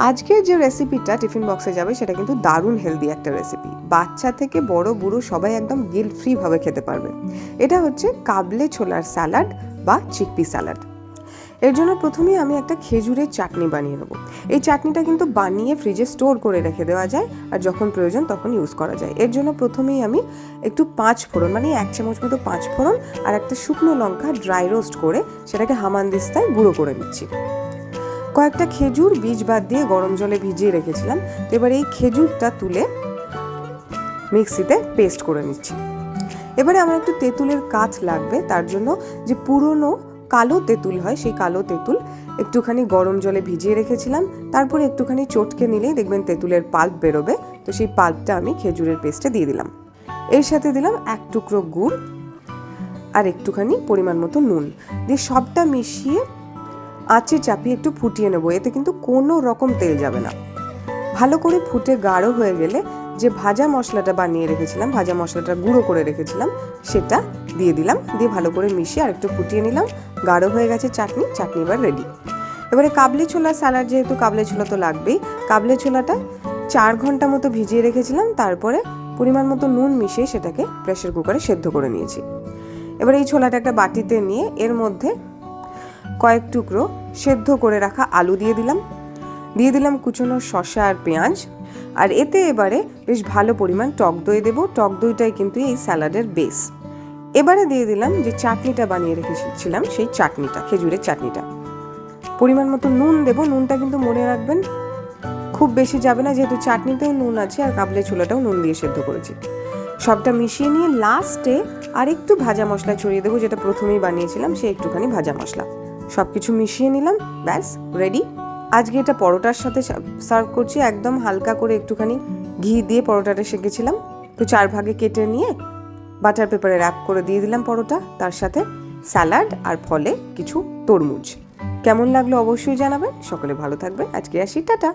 আজকের যে রেসিপিটা টিফিন বক্সে যাবে সেটা কিন্তু দারুণ হেলদি একটা রেসিপি। বাচ্চা থেকে বড় বুড়ো সবাই একদম গিল্ট ফ্রি ভাবে খেতে পারবে। এটা হচ্ছে কাবলে ছোলার স্যালাড বা চিকপি স্যালাড। এর জন্য প্রথমেই আমি একটা খেজুরের চাটনি বানিয়ে নেবো। এই চাটনিটা কিন্তু বানিয়ে ফ্রিজে স্টোর করে রেখে দেওয়া যায়, আর যখন প্রয়োজন তখন ইউজ করা যায়। এর জন্য প্রথমেই আমি একটু 5 ফোড়ন, মানে 1 চামচ মতো 5 ফোড়ন আর একটা শুকনো লঙ্কা ড্রাই রোস্ট করে সেটাকে হামানদিস্তায় গুঁড়ো করে নিচ্ছি। কয়েকটা খেজুর বীজ বাদ দিয়ে গরম জলে ভিজিয়ে রেখেছিলাম। তো এবার এই খেজুরটা তুলে মিক্সিতে পেস্ট করে নিচ্ছি। এবারে আমার একটু তেঁতুলের কাঠ লাগবে, তার জন্য যে পুরনো কালো তেঁতুল হয় সেই কালো তেঁতুল একটুখানি গরম জলে ভিজিয়ে রেখেছিলাম। তারপরে একটুখানি চটকে নিলেই দেখবেন তেঁতুলের পাল্প বেরোবে। তো সেই পাল্পটা আমি খেজুরের পেস্টে দিয়ে দিলাম। এর সাথে দিলাম 1 টুকরো গুড় আর একটুখানি পরিমাণ মতো নুন দিয়ে সবটা মিশিয়ে আঁচে চাপিয়ে একটু ফুটিয়ে নেবো। এতে কিন্তু কোনো রকম তেল যাবে না। ভালো করে ফুটে গাঢ় হয়ে গেলে যে ভাজা মশলাটা বানিয়ে রেখেছিলাম, ভাজা মশলাটা গুঁড়ো করে রেখেছিলাম, সেটা দিয়ে দিলাম। দিয়ে ভালো করে মিশিয়ে আর একটু ফুটিয়ে নিলাম। গাঢ় হয়ে গেছে চাটনি এবার রেডি। এবারে কাবলি ছোলা স্যালাড, যেহেতু কাবলি ছোলা তো লাগবেই, কাবলি ছোলাটা 4 ঘন্টা মতো ভিজিয়ে রেখেছিলাম। তারপরে পরিমাণ মতো নুন মিশিয়ে সেটাকে প্রেসার কুকারে সেদ্ধ করে নিয়েছি। এবার এই ছোলাটা একটা বাটিতে নিয়ে এর মধ্যে কয়েক টুকরো সেদ্ধ করে রাখা আলু দিয়ে দিলাম কুচনো শসা আর পেঁয়াজ। আর এতে এবারে বেশ ভালো পরিমাণ টক দই দেবো। টক দইটাই কিন্তু এই স্যালাডের বেস। এবারে দিয়ে দিলাম যে চাটনিটা বানিয়ে রেখেছিলাম, সেই চাটনিটা, খেজুরের চাটনিটা। পরিমাণ মতো নুন দেবো। নুনটা কিন্তু মনে রাখবেন খুব বেশি যাবে না, যেহেতু চাটনিতেও নুন আছে আর কাবলে ছোলাটাও নুন দিয়ে সেদ্ধ করেছি। সবটা মিশিয়ে নিয়ে লাস্টে আর একটু ভাজা মশলা ছড়িয়ে দেবো, যেটা প্রথমেই বানিয়েছিলাম সেই একটুখানি ভাজা মশলা। সব কিছু মিশিয়ে নিলাম, ব্যাস রেডি। আজকে এটা পরোটার সাথে সার্ভ করছি। একদম হালকা করে একটুখানি ঘি দিয়ে পরোটাটা সেঁকেছিলাম। তো 4 ভাগে কেটে নিয়ে বাটার পেপারে র্যাপ করে দিয়ে দিলাম পরোটা, তার সাথে স্যালাড আর ফলে কিছু তরমুজ। কেমন লাগলো অবশ্যই জানাবেন। সকলে ভালো থাকবেন। আজকে আসি, টাটা।